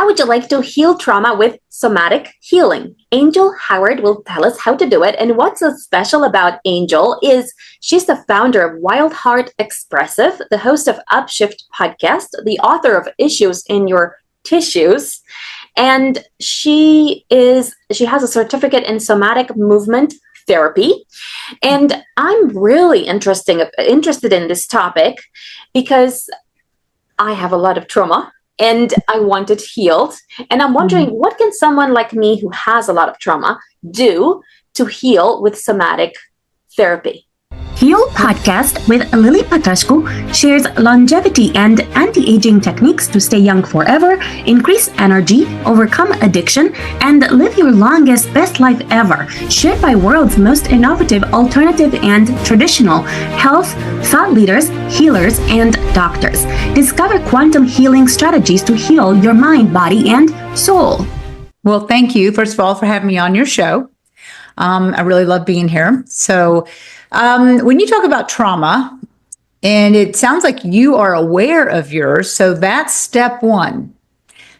How would you like to heal trauma with somatic healing? Angel Howard will tell us how to do it. And what's so special about Angel is she's the founder of Wild Heart Expressive, the host of Upshift podcast, the author of Issues in Your Tissues. And she has a certificate in somatic movement therapy. And I'm really interested in this topic because I have a lot of trauma and I want it healed. And I'm wondering, what can someone like me who has a lot of trauma do to heal with somatic therapy? Heal Podcast with Lily Patrascu shares longevity and anti-aging techniques to stay young forever, increase energy, overcome addiction, and live your longest, best life ever. Shared by world's most innovative, alternative, and traditional health thought leaders, healers, and doctors. Discover quantum healing strategies to heal your mind, body, and soul. Well, thank you, first of all, for having me on your show. I really love being here. So when you talk about trauma, and it sounds like you are aware of yours, so that's step one.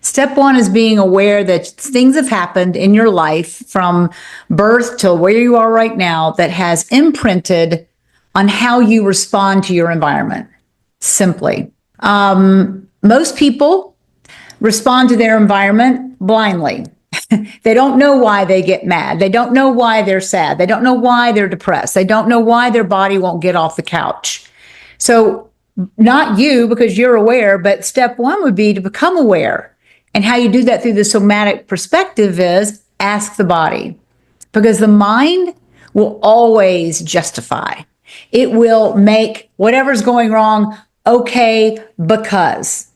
Step one is being aware that things have happened in your life from birth till where you are right now that has imprinted on how you respond to your environment, simply. Most people respond to their environment blindly. They don't know why they get mad. They don't know why they're sad. They don't know why they're depressed. They don't know why their body won't get off the couch. So not you, because you're aware, but step one would be to become aware. And how you do that through the somatic perspective is ask the body, because the mind will always justify. It will make whatever's going wrong okay because.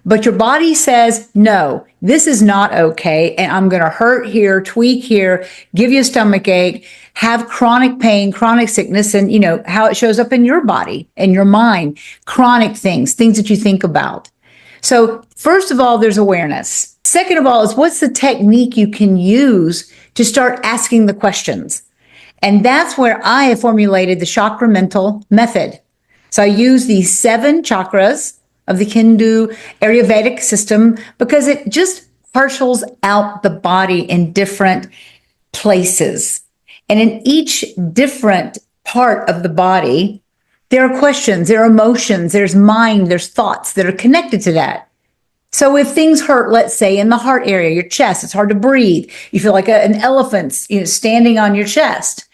But your body says, no, this is not okay. And I'm going to hurt here, tweak here, give you a stomach ache, have chronic pain, chronic sickness, and you know how it shows up in your body and your mind, chronic things that you think about. So first of all, there's awareness. Second of all is what's the technique you can use to start asking the questions? And that's where I have formulated the chakra mental method. So I use these 7 chakras of the Hindu Ayurvedic system because it just parcels out the body in different places. And in each different part of the body, there are questions, there are emotions, there's mind, there's thoughts that are connected to that. So if things hurt, let's say in the heart area, your chest, it's hard to breathe. You feel like an elephant, standing on your chest.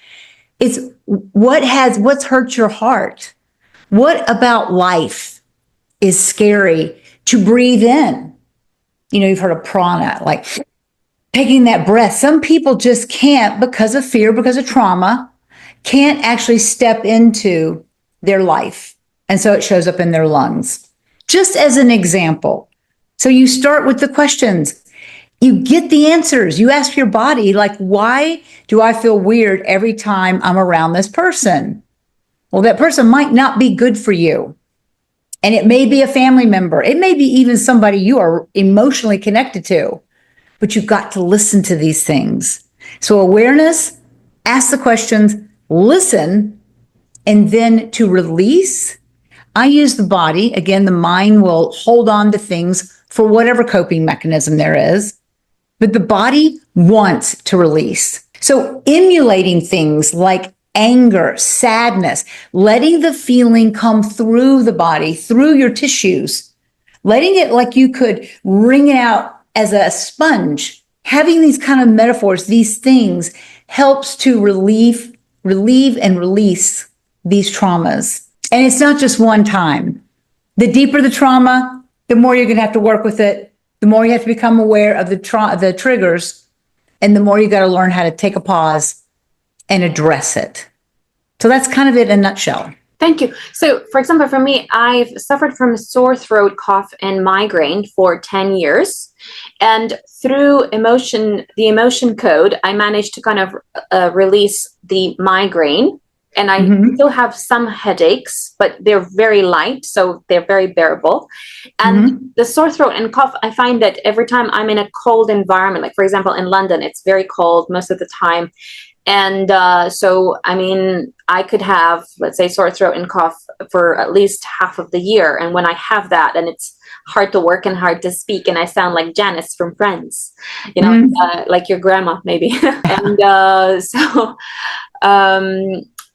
It's what's hurt your heart? What about life is scary to breathe in? You've heard of prana, like taking that breath. Some people just can't, because of fear, because of trauma, can't actually step into their life. And so it shows up in their lungs. Just as an example. So you start with the questions. You get the answers. You ask your body, like, why do I feel weird every time I'm around this person? Well, that person might not be good for you. And it may be a family member. It may be even somebody you are emotionally connected to, but you've got to listen to these things. So awareness, ask the questions, listen, and then to release. I use the body. Again, the mind will hold on to things for whatever coping mechanism there is, but the body wants to release. So emulating things like anger, sadness, letting the feeling come through the body, through your tissues, letting it like you could wring it out as a sponge. Having these kind of metaphors, these things helps to relieve and release these traumas. And it's not just one time. The deeper the trauma, the more you're going to have to work with it, the more you have to become aware of the triggers, and the more you got to learn how to take a pause and address it. So that's kind of it in a nutshell. Thank you. So, for example, for me, I've suffered from sore throat, cough, and migraine for 10 years. And through the emotion code, I managed to kind of release the migraine. And I still have some headaches, but they're very light, so they're very bearable. And the sore throat and cough, I find that every time I'm in a cold environment, like for example, in London, it's very cold most of the time. And so, I mean, I could have, let's say, sore throat and cough for at least half of the year. And when I have that and it's hard to work and hard to speak, and I sound like Janice from Friends, you know, like your grandma maybe. And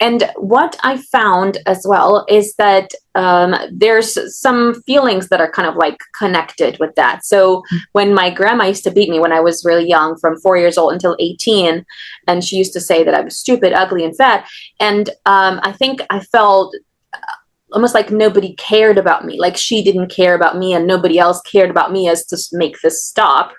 and what I found as well is that there's some feelings that are kind of like connected with that. So when my grandma used to beat me when I was really young, from 4 years old until 18, and she used to say that I was stupid, ugly, and fat. And I think I felt almost like nobody cared about me, like she didn't care about me and nobody else cared about me, as to make this stop.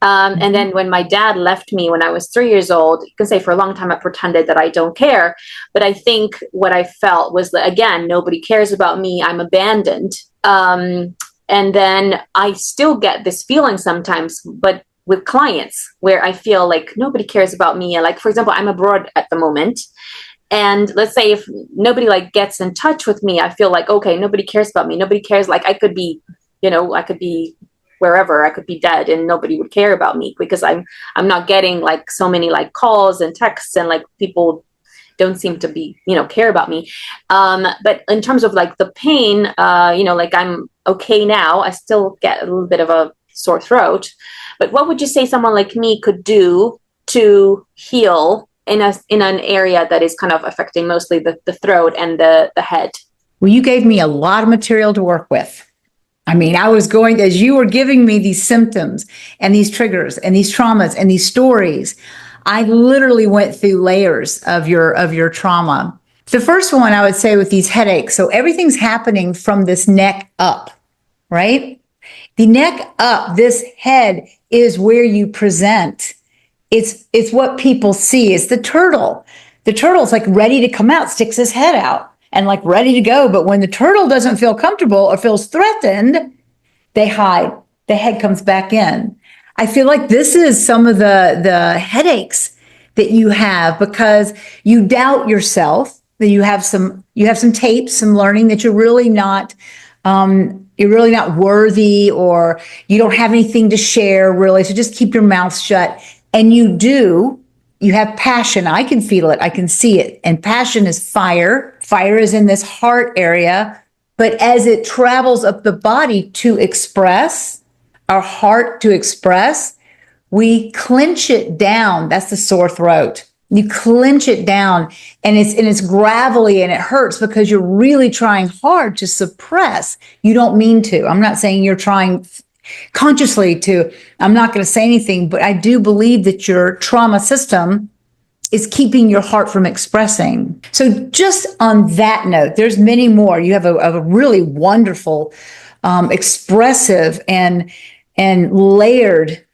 And then when my dad left me when I was 3 years old, you can say for a long time I pretended that I don't care. But I think what I felt was that, again, nobody cares about me. I'm abandoned. And then I still get this feeling sometimes, but with clients, where I feel like nobody cares about me. Like, for example, I'm abroad at the moment. And let's say if nobody like gets in touch with me, I feel like, okay, nobody cares about me. Nobody cares. Like I could be wherever, I could be dead and nobody would care about me, because I'm not getting like so many like calls and texts, and like people don't seem to be, care about me. But in terms of like the pain, like I'm okay now. I still get a little bit of a sore throat. But what would you say someone like me could do to heal in an area that is kind of affecting mostly the throat and the head? Well, you gave me a lot of material to work with. I mean, I was going, as you were giving me these symptoms and these triggers and these traumas and these stories, I literally went through layers of your trauma. The first one I would say with these headaches. So everything's happening from this neck up, right? The neck up, this head is where you present. It's what people see. It's the turtle. The turtle's like ready to come out, sticks his head out and like ready to go. But when the turtle doesn't feel comfortable or feels threatened, they hide. The head comes back in. I feel like this is some of the headaches that you have, because you doubt yourself, that you have some tapes, some learning that you're really not worthy, or you don't have anything to share really. So just keep your mouth shut. And you have passion. I can feel it. I can see it. And passion is fire. Fire is in this heart area. But as it travels up the body to express, our heart to express, we clench it down. That's the sore throat. You clench it down, and it's gravelly and it hurts because you're really trying hard to suppress. You don't mean to. I'm not saying you're trying consciously to. I'm not going to say anything, but I do believe that your trauma system is keeping your heart from expressing. So just on that note, there's many more. You have a really wonderful, expressive and layered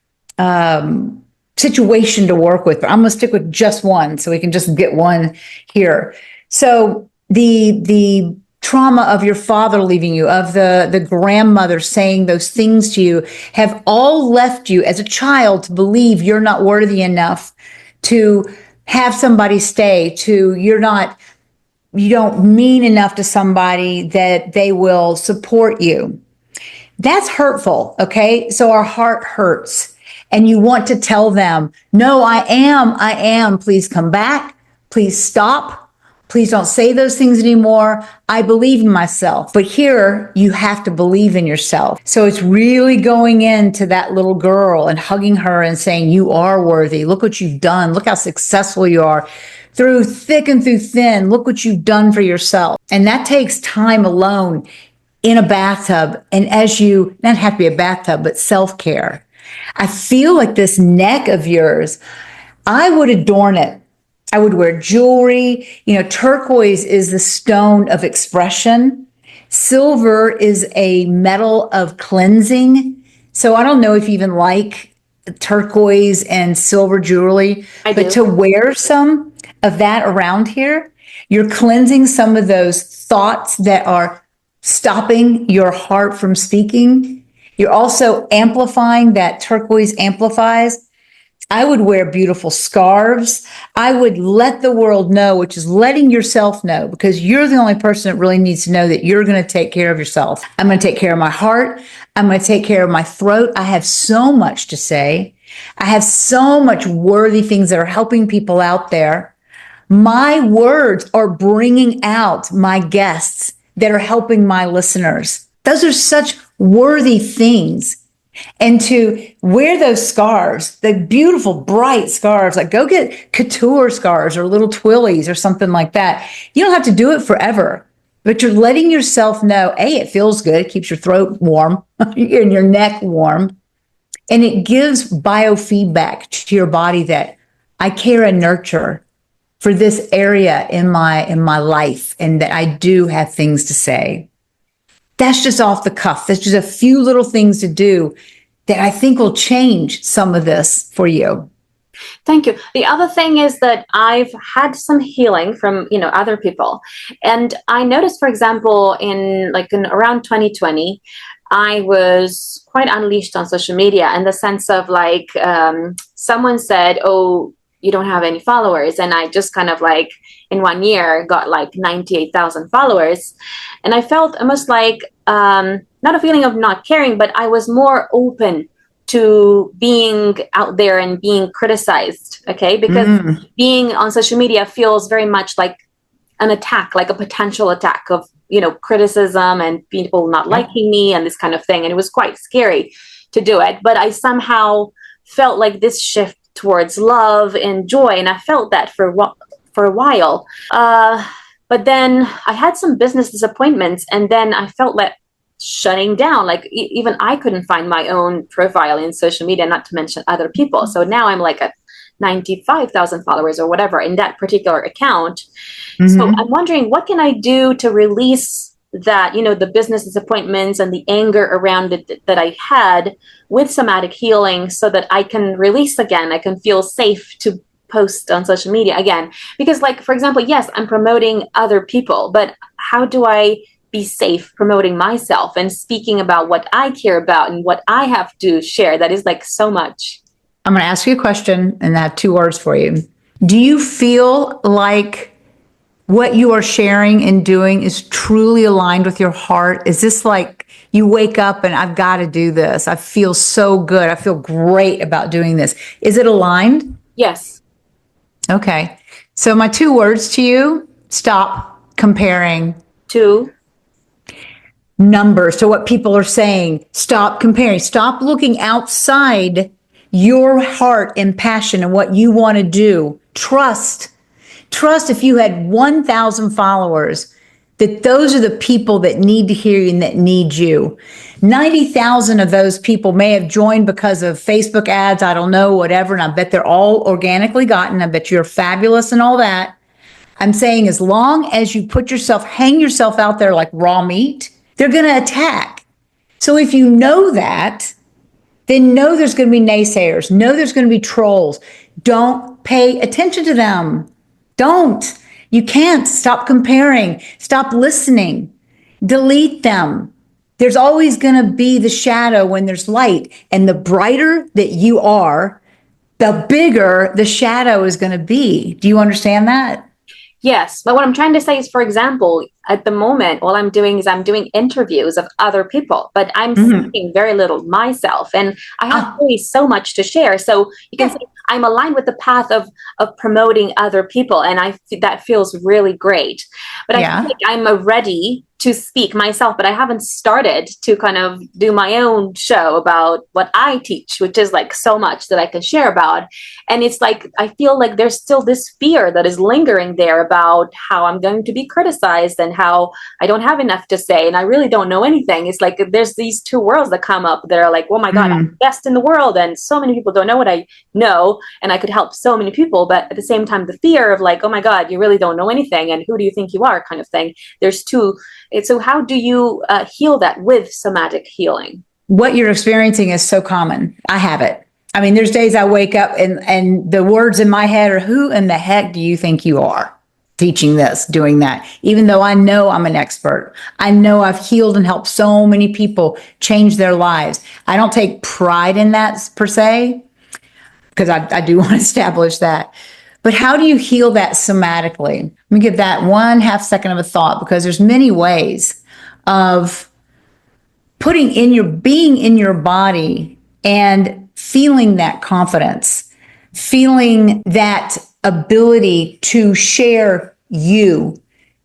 situation to work with. But I'm going to stick with just one, so we can just get one here. So the trauma of your father leaving you, of the grandmother saying those things to you, have all left you as a child to believe you're not worthy enough to have somebody stay, you don't mean enough to somebody that they will support you. That's hurtful, okay? So our heart hurts, and you want to tell them, no, I am, please come back, please stop. Please don't say those things anymore. I believe in myself. But here, you have to believe in yourself. So it's really going into that little girl and hugging her and saying, you are worthy. Look what you've done. Look how successful you are. Through thick and through thin, look what you've done for yourself. And that takes time alone in a bathtub. And as you, not have to be a bathtub, but self-care. I feel like this neck of yours, I would adorn it. I would wear jewelry. Turquoise is the stone of expression. Silver is a metal of cleansing. So I don't know if you even like turquoise and silver jewelry, but to wear some of that around here, you're cleansing some of those thoughts that are stopping your heart from speaking. You're also amplifying. That turquoise amplifies. I would wear beautiful scarves. I would let the world know, which is letting yourself know, because you're the only person that really needs to know that you're going to take care of yourself. I'm going to take care of my heart. I'm going to take care of my throat. I have so much to say. I have so much worthy things that are helping people out there. My words are bringing out my guests that are helping my listeners. Those are such worthy things and to wear those scarves, the beautiful, bright scarves. Like go get couture scarves or little twillies or something like that. You don't have to do it forever, but you're letting yourself know, A, it feels good. It keeps your throat warm and your neck warm. And it gives biofeedback to your body that I care and nurture for this area in my life and that I do have things to say. That's just off the cuff. That's just a few little things to do that I think will change some of this for you. Thank you. The other thing is that I've had some healing from, other people. And I noticed, for example, in around 2020, I was quite unleashed on social media in the sense of someone said, "Oh, you don't have any followers." And I just kind of in 1 year got 98,000 followers. And I felt almost not a feeling of not caring, but I was more open to being out there and being criticized. Okay. Because being on social media feels very much like an attack, like a potential attack of, criticism and people not liking me and this kind of thing. And it was quite scary to do it. But I somehow felt like this shift towards love and joy. And I felt that for a while. But then I had some business disappointments, and then I felt like shutting down. Even I couldn't find my own profile in social media, not to mention other people. So now I'm at 95,000 followers or whatever in that particular account. So I'm wondering, what can I do to release that, the business disappointments and the anger around it that I had with somatic healing, so that I can release again. I can feel safe to post on social media again. Because for example, yes, I'm promoting other people, but how do I be safe promoting myself and speaking about what I care about and what I have to share? That is so much. I'm going to ask you a question and I have 2 words for you. Do you feel like what you are sharing and doing is truly aligned with your heart? Is this you wake up and I've got to do this? I feel so good. I feel great about doing this. Is it aligned? Yes. Okay. So my 2 words to you: stop comparing to numbers, to what people are saying. Stop comparing. Stop looking outside your heart and passion and what you want to do. Trust if you had 1,000 followers, that those are the people that need to hear you and that need you. 90,000 of those people may have joined because of Facebook ads, I don't know, whatever, and I bet they're all organically gotten. I bet you're fabulous and all that. I'm saying as long as you hang yourself out there like raw meat, they're going to attack. So if you know that, then know there's going to be naysayers. Know there's going to be trolls. Don't pay attention to them. Don't. You can't. Stop comparing. Stop listening. Delete them. There's always going to be the shadow when there's light. And the brighter that you are, the bigger the shadow is going to be. Do you understand that? Yes. But what I'm trying to say is, for example, at the moment, all I'm doing is I'm doing interviews of other people, but I'm speaking very little myself. And I have really so much to share. So you can say I'm aligned with the path of promoting other people. And that feels really great. But I think I'm ready to speak myself, but I haven't started to kind of do my own show about what I teach, which is so much that I can share about. And it's I feel like there's still this fear that is lingering there about how I'm going to be criticized and how I don't have enough to say and I really don't know anything. It's there's these 2 worlds that come up that are oh my God, I'm the best in the world. And so many people don't know what I know and I could help so many people. But at the same time, the fear of oh my God, you really don't know anything. And who do you think you are kind of thing. There's 2. So how do you heal that with somatic healing? What you're experiencing is so common. I have it. I mean, there's days I wake up and the words in my head are, who in the heck do you think you are teaching this, doing that? Even though I know I'm an expert. I know I've healed and helped so many people change their lives. I don't take pride in that per se, because I do want to establish that. But how do you heal that somatically? Let me give that 1/2 second of a thought, because there's many ways of being in your body and feeling that confidence, feeling that ability to share you,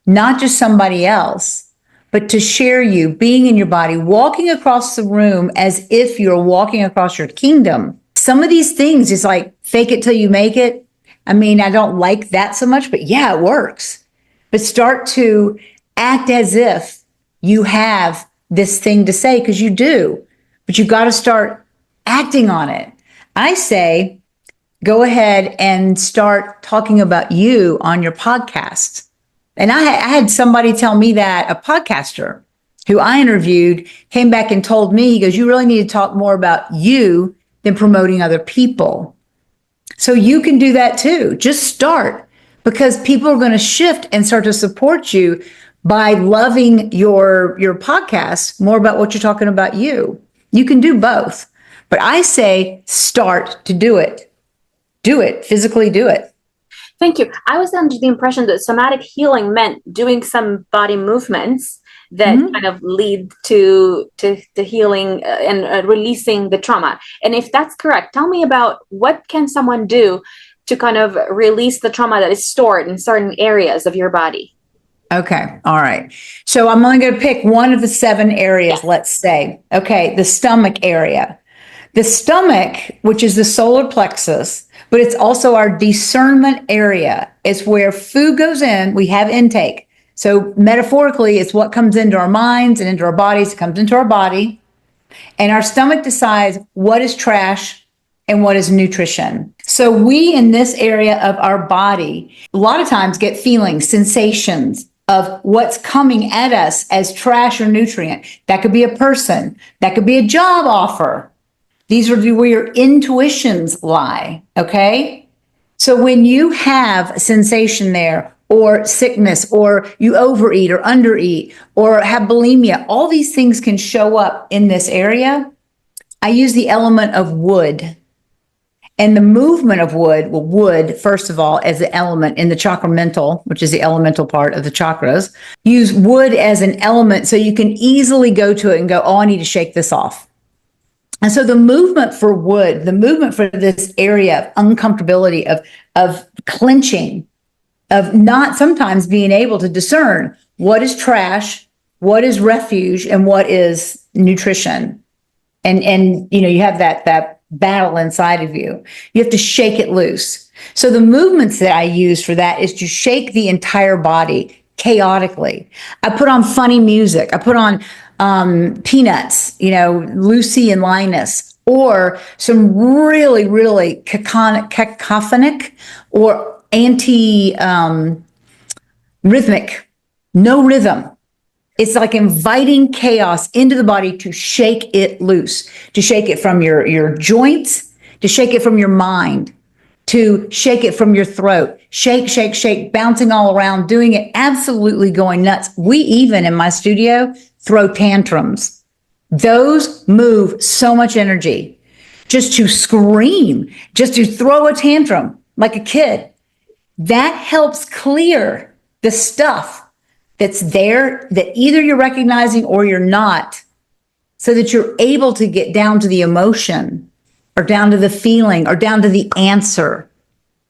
not just somebody else, but to share you being in your body, walking across the room as if you're walking across your kingdom. Some of these things is like fake it till you make it. I mean, I don't like that so much, but yeah, it works. But start to act as if you have this thing to say, because you do, but you got to start acting on it. I say, go ahead and start talking about you on your podcast. And I had somebody tell me that, a podcaster who I interviewed came back and told me, he goes, you really need to talk more about you than promoting other people. So you can do that too. Just start, because people are going to shift and start to support you by loving your podcast more about what you're talking about you. You can do both. But I say start to do it. Do it, physically do it. Thank you. I was under the impression that somatic healing meant doing some body movements that kind of lead to the healing and releasing the trauma. And if that's correct, tell me about what can someone do to kind of release the trauma that is stored in certain areas of your body. Okay. All right. So I'm only going to pick one of the 7 areas, let's say. Okay. The stomach area. The stomach, which is the solar plexus, but it's also our discernment area. It's where food goes in. We have intake. So metaphorically, it's what comes into our minds and into our bodies. It comes into our body. And our stomach decides what is trash and what is nutrition. So we, in this area of our body, a lot of times get feelings, sensations of what's coming at us as trash or nutrient. That could be a person. That could be a job offer. These are where your intuitions lie, okay? So when you have a sensation there, or sickness, or you overeat or undereat, or have bulimia, all these things can show up in this area. I use the element of wood. And the movement of wood, well, wood, first of all, as the element in the chakra mental, which is the elemental part of the chakras, use wood as an element so you can easily go to it and go, oh, I need to shake this off. And so the movement for wood, the movement for this area of uncomfortability, of clenching, of not sometimes being able to discern what is trash, what is refuge, and what is nutrition. And you know, you have that battle inside of you. You have to shake it loose. So the movements that I use for that is to shake the entire body chaotically. I put on funny music. I put on Peanuts, you know, Lucy and Linus, or some really, really cacophonic or rhythmic, no rhythm. It's like inviting chaos into the body to shake it loose, to shake it from your joints, to shake it from your mind, to shake it from your throat. Shake, shake, shake, bouncing all around, doing it, absolutely going nuts. We even in my studio throw tantrums. Those move so much energy. Just to scream, just to throw a tantrum like a kid. That helps clear the stuff that's there that either you're recognizing or you're not, so that you're able to get down to the emotion or down to the feeling or down to the answer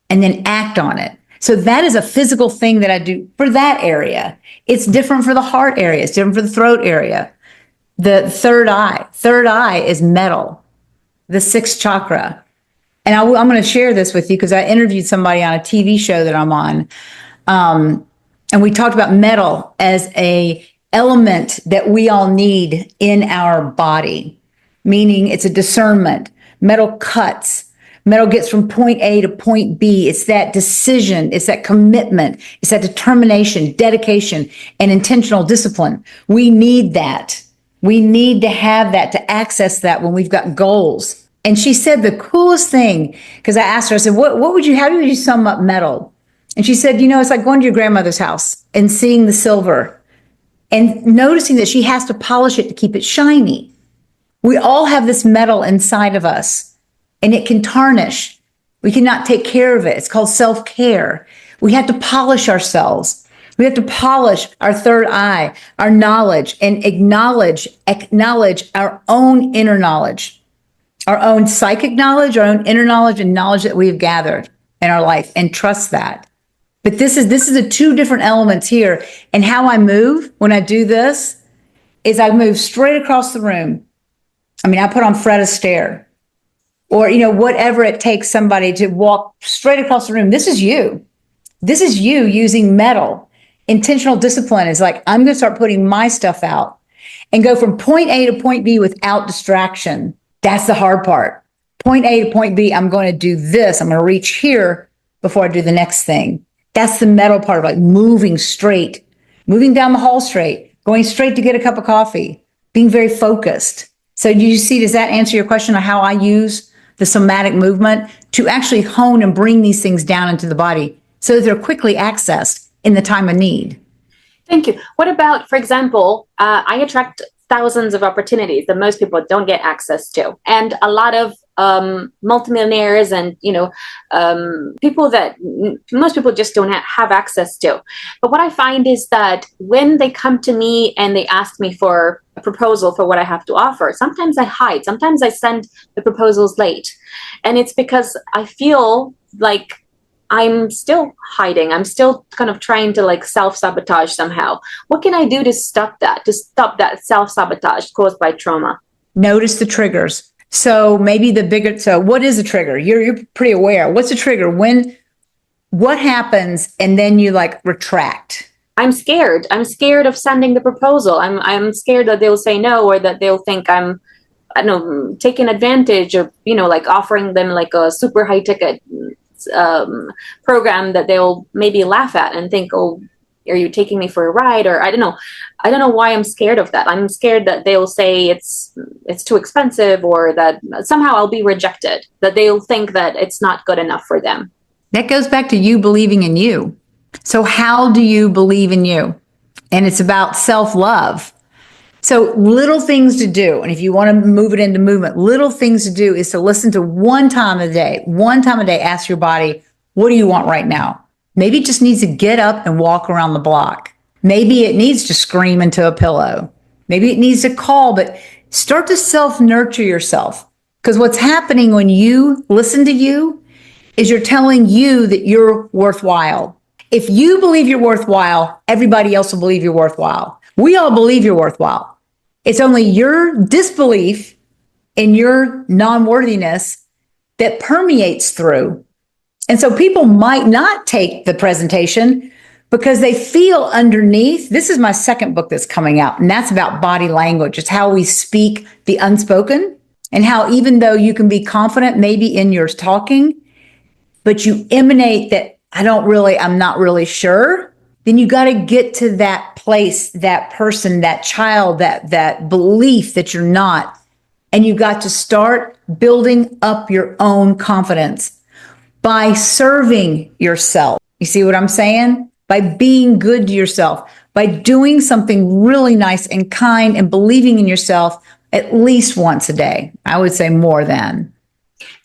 and then act on it. So that is a physical thing that I do for that area. It's different for the heart area. It's different for the throat area. The third eye is metal, the 6th chakra. And I'm going to share this with you because I interviewed somebody on a TV show that I'm on. And we talked about metal as a element that we all need in our body, meaning it's a discernment. Metal cuts. Metal gets from point A to point B. It's that decision. It's that commitment. It's that determination, dedication, and intentional discipline. We need that. We need to have that, to access that when we've got goals. And she said the coolest thing, because I asked her, I said, how would you sum up metal? And she said, you know, it's like going to your grandmother's house and seeing the silver and noticing that she has to polish it to keep it shiny. We all have this metal inside of us, and it can tarnish. We cannot take care of it. It's called self-care. We have to polish ourselves. We have to polish our third eye, our knowledge, and acknowledge our own inner knowledge, our own psychic knowledge, our own inner knowledge, and knowledge that we have gathered in our life, and trust that. But this is the two different elements here. And how I move when I do this is I move straight across the room. I mean, I put on Fred Astaire or, whatever it takes somebody to walk straight across the room. This is you. This is you using metal. Intentional discipline is like, I'm going to start putting my stuff out and go from point A to point B without distraction. That's the hard part. Point A to point B, I'm going to do this. I'm going to reach here before I do the next thing. That's the metal part of like moving straight, moving down the hall straight, going straight to get a cup of coffee, being very focused. So do you see, does that answer your question on how I use the somatic movement to actually hone and bring these things down into the body so that they're quickly accessed in the time of need? Thank you. What about, for example, I attract thousands of opportunities that most people don't get access to, and a lot of multimillionaires and people that most people just don't have access to. But what I find is that when they come to me and they ask me for a proposal for what I have to offer, sometimes I hide, sometimes I send the proposals late, and it's because I feel like I'm still hiding. I'm still kind of trying to like self-sabotage somehow. What can I do to stop that self-sabotage caused by trauma? Notice the triggers. So maybe so what is the trigger? You're pretty aware. What's the trigger? What happens and then you like retract? I'm scared. I'm scared of sending the proposal. I'm scared that they'll say no, or that they'll think I don't know, taking advantage of, like offering them like a super high ticket program that they'll maybe laugh at and think, oh, are you taking me for a ride? Or I don't know why I'm scared of that. I'm scared that they'll say it's too expensive, or that somehow I'll be rejected, that they'll think that it's not good enough for them. That goes back to you believing in you. So how do you believe in you? And it's about self-love. So little things to do. And if you want to move it into movement, little things to do is to listen to one time a day, ask your body, what do you want right now? Maybe it just needs to get up and walk around the block. Maybe it needs to scream into a pillow. Maybe it needs to call, but start to self-nurture yourself. Because what's happening when you listen to you is you're telling you that you're worthwhile. If you believe you're worthwhile, everybody else will believe you're worthwhile. We all believe you're worthwhile. It's only your disbelief in your non-worthiness that permeates through. And so people might not take the presentation because they feel underneath. This is my second book that's coming out, and that's about body language. It's how we speak the unspoken, and how even though you can be confident maybe in your talking, but you emanate that I'm not really sure, then you got to get to that place, that person, that child, that belief that you're not. And you got to start building up your own confidence by serving yourself. You see what I'm saying? By being good to yourself, by doing something really nice and kind and believing in yourself at least once a day. I would say more than.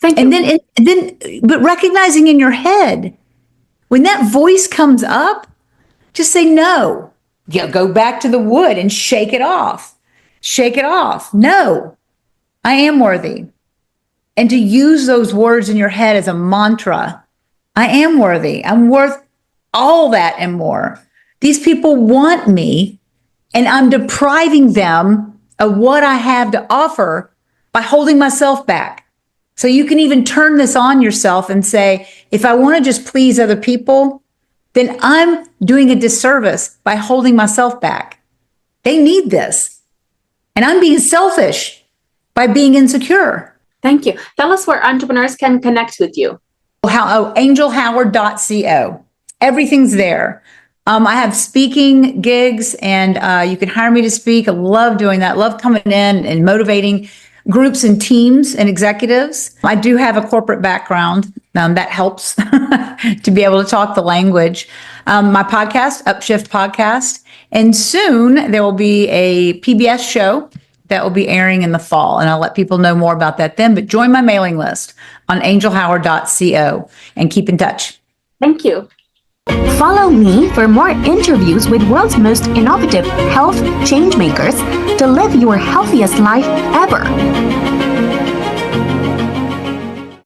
Thank you. And then, but recognizing in your head, when that voice comes up, just say no. Go back to the wood and shake it off. Shake it off. No, I am worthy. And to use those words in your head as a mantra. I am worthy. I'm worth all that and more. These people want me, and I'm depriving them of what I have to offer by holding myself back. So you can even turn this on yourself and say, if I want to just please other people, then I'm doing a disservice by holding myself back. They need this. And I'm being selfish by being insecure. Thank you. Tell us where entrepreneurs can connect with you. Angelhoward.co. Everything's there. I have speaking gigs, and you can hire me to speak. I love doing that. Love coming in and motivating groups and teams and executives. I do have a corporate background. That helps to be able to talk the language. My podcast, Upshift Podcast, and soon there will be a PBS show that will be airing in the fall, and I'll let people know more about that then. But join my mailing list on angelhoward.co and keep in touch. Thank you. Follow me for more interviews with world's most innovative health change makers to live your healthiest life ever.